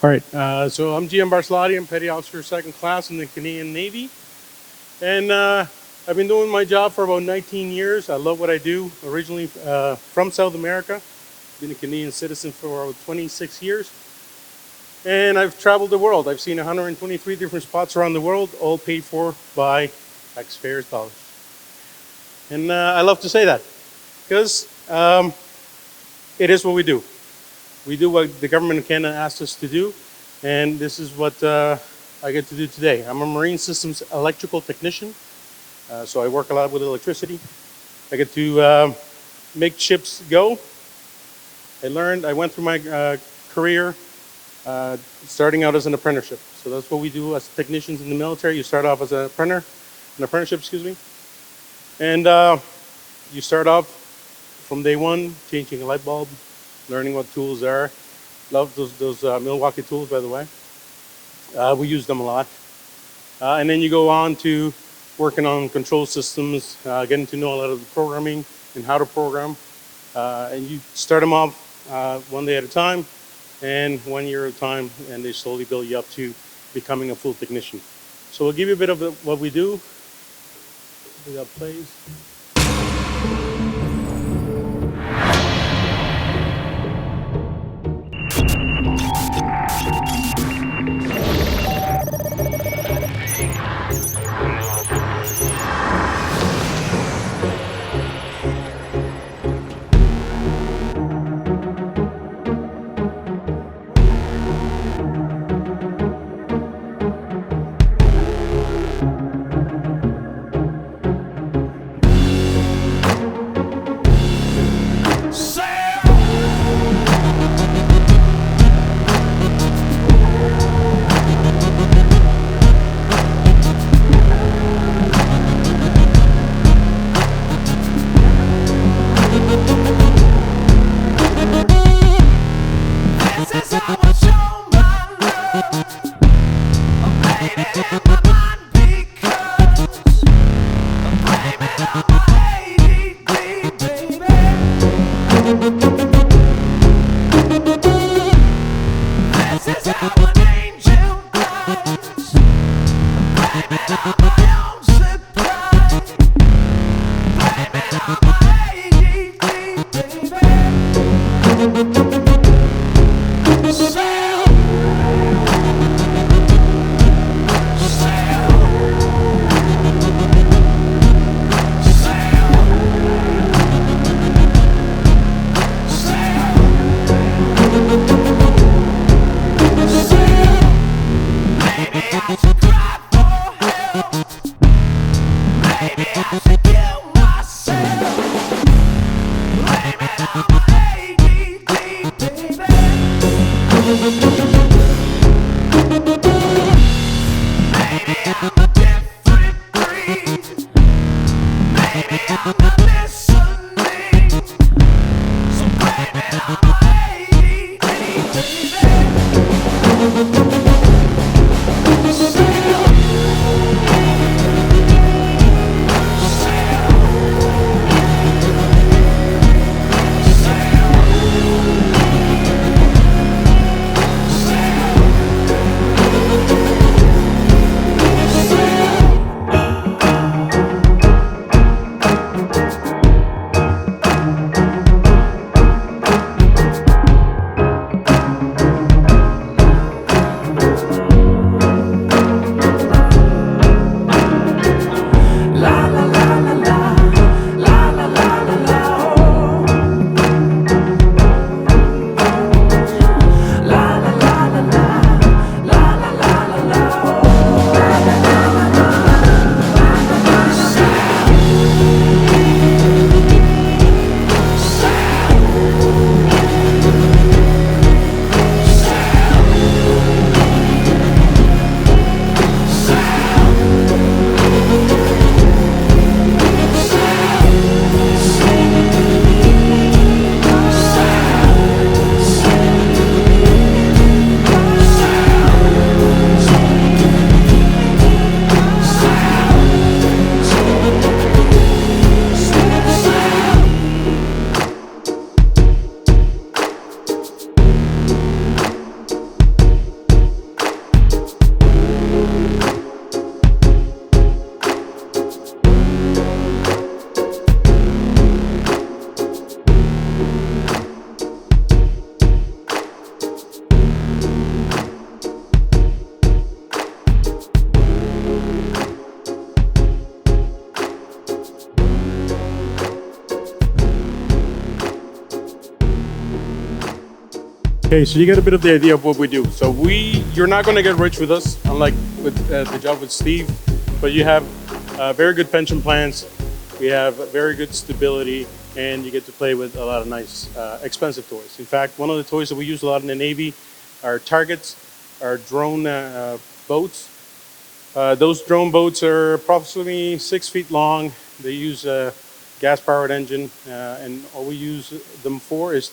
All right, so I'm GM Barcelati. I'm Petty Officer Second Class in the Canadian Navy. And I've been doing my job for about 19 years. I love what I do. Originally from South America. Been a Canadian citizen for about 26 years. And I've traveled the world. I've seen 123 different spots around the world, all paid for by taxpayers' dollars. And I love to say that because it is what we do. We do what the government of Canada asked us to do, and this is what I get to do today. I'm a marine systems electrical technician, so I work a lot with electricity. I get to make ships go. I went through my career starting out as an apprenticeship. So that's what we do as technicians in the military. You start off as an apprenticeship, and you start off from day one, changing a light bulb, learning what tools are. Love those Milwaukee tools, by the way. We use them a lot. And then you go on to working on control systems, getting to know a lot of the programming and how to program. And you start them off one day at a time and 1 year at a time, and they slowly build you up to becoming a full technician. So we'll give you a bit of what we do. That plays. Okay, so you get a bit of the idea of what we do. So you're not going to get rich with us, unlike with the job with Steve, but you have very good pension plans. We have very good stability, and you get to play with a lot of nice, expensive toys. In fact, one of the toys that we use a lot in the Navy are targets, are drone boats. Those drone boats are approximately 6 feet long. They use a gas-powered engine, and all we use them for is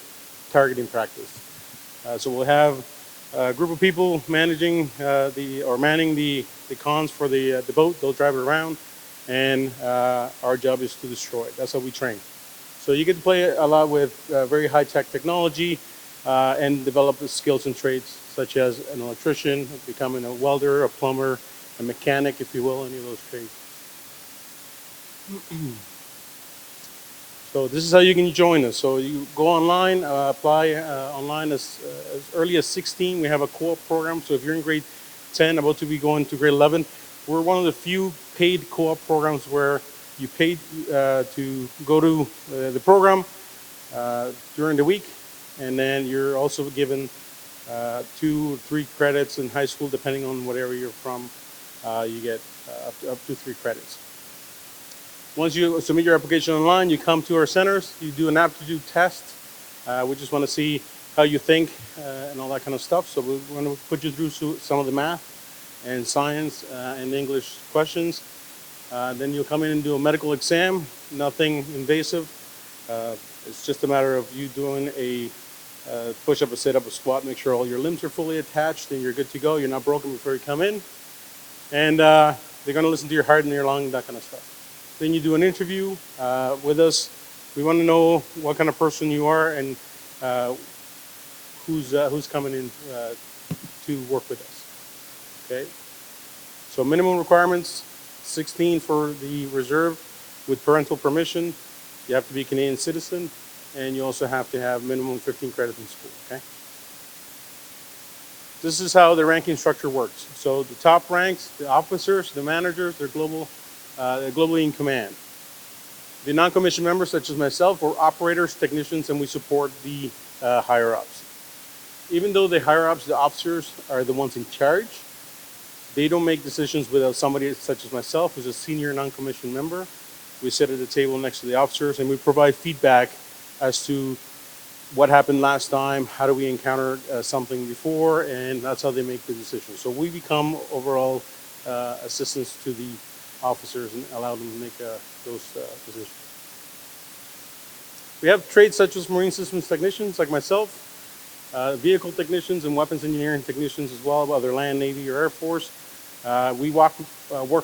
targeting practice. So we'll have a group of people managing manning the cons for the boat. They'll drive it around, and our job is to destroy it. That's how we train. So you get to play a lot with very high-tech technology and develop the skills and trades such as an electrician, becoming a welder, a plumber, a mechanic, if you will, any of those trades. So this is how you can join us. So you go online, apply online as early as 16. We have a co-op program. So if you're in grade 10, about to be going to grade 11, we're one of the few paid co-op programs where you paid to go to the program during the week, and then you're also given 2 or 3 credits in high school, depending on what area you're from. You get up to 3 credits. Once you submit your application online, you come to our centers, you do an aptitude test. We just want to see how you think and all that kind of stuff. So we're going to put you through some of the math and science and English questions. Then you'll come in and do a medical exam, nothing invasive. It's just a matter of you doing a push-up, a sit-up, a squat, make sure all your limbs are fully attached and you're good to go. You're not broken before you come in. And they're going to listen to your heart and your lung, that kind of stuff. Then you do an interview with us. We want to know what kind of person you are and who's coming in to work with us. Okay. So minimum requirements: 16 for the reserve with parental permission. You have to be a Canadian citizen, and you also have to have minimum 15 credits in school. Okay. This is how the ranking structure works. So the top ranks, the officers, the managers, they're globally in command. The non-commissioned members, such as myself, we're operators, technicians, and we support the higher-ups. Even though the higher-ups, the officers, are the ones in charge, they don't make decisions without somebody such as myself, who's a senior non-commissioned member. We sit at the table next to the officers, and we provide feedback as to what happened last time, how do we encounter something before, and that's how they make the decision. So we become overall assistants to the officers and allow them to make those decisions. We have trades such as marine systems technicians like myself, vehicle technicians and weapons engineering technicians as well, whether land, Navy, or Air Force. We work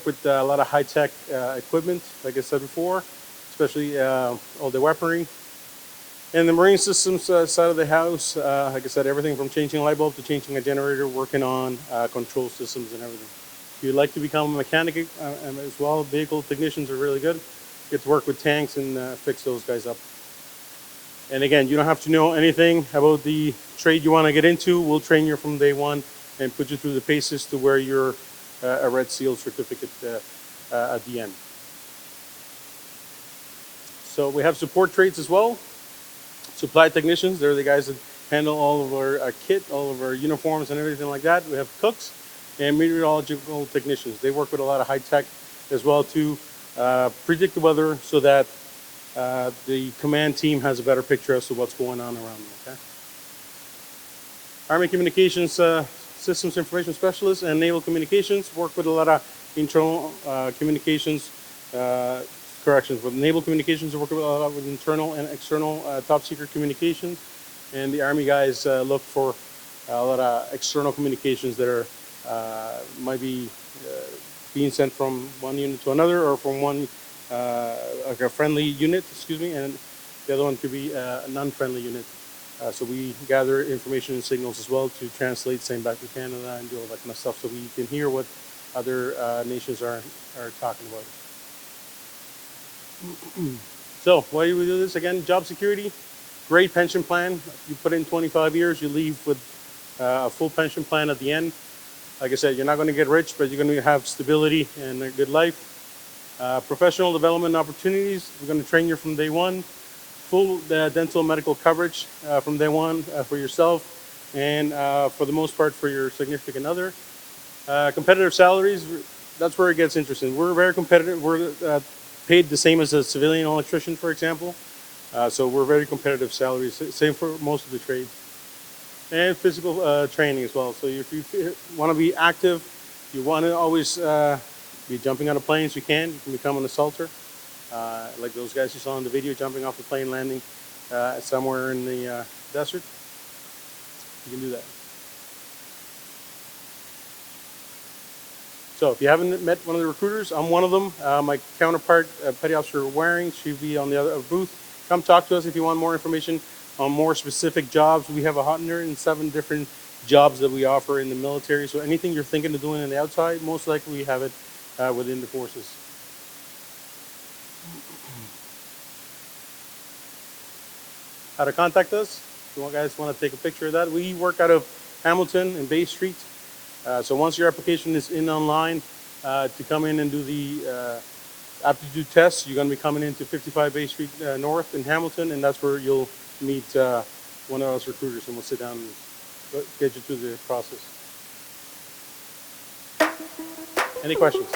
with a lot of high-tech equipment, like I said before, especially all the weaponry. And the marine systems side of the house, like I said, everything from changing a light bulb to changing a generator, working on control systems and everything. If you'd like to become a mechanic as well, vehicle technicians are really good. Get to work with tanks and fix those guys up. And again, you don't have to know anything about the trade you want to get into. We'll train you from day one and put you through the paces to where you're a Red Seal certificate at the end. So we have support trades as well. Supply technicians, they're the guys that handle all of our kit, all of our uniforms and everything like that. We have cooks and meteorological technicians. They work with a lot of high tech as well to predict the weather so that the command team has a better picture as to what's going on around them. Okay? Army Communications Systems Information Specialists and Naval Communications work with a lot of internal communications corrections. With Naval Communications, we work with a lot with internal and external top secret communications, and the Army guys look for a lot of external communications that are might be being sent from one unit to another, or from one like a friendly unit, excuse me, and the other one could be a non-friendly unit. So we gather information and signals as well to translate, send back to Canada and do all that kind of stuff, so we can hear what other nations are talking about. So why do we do this? Again, job security, great pension plan. You put in 25 years, you leave with a full pension plan at the end. Like I said, you're not going to get rich, but you're going to have stability and a good life. Professional development opportunities. We're going to train you from day one. Full dental and medical coverage from day one for yourself. and for the most part for your significant other. Competitive salaries, that's where it gets interesting. We're very competitive. We're paid the same as a civilian electrician, for example. So we're very competitive salaries. Same for most of the trades. And physical training as well. So if you want to be active, you want to always be jumping out of planes, you can become an assaulter. Like those guys you saw in the video jumping off the plane, landing somewhere in the desert. You can do that. So if you haven't met one of the recruiters, I'm one of them. My counterpart, Petty Officer Waring, she'll be on the other booth. Come talk to us if you want more information on more specific jobs. We have 107 different jobs that we offer in the military. So anything you're thinking of doing on the outside, most likely we have it within the forces. How to contact us? If you guys want to take a picture of that, we work out of Hamilton and Bay Street. So once your application is in online, to come in and do the aptitude test, you're going to be coming into 55 Bay Street North in Hamilton, and that's where you'll meet one of us recruiters, and we'll sit down and get you through the process. Any questions?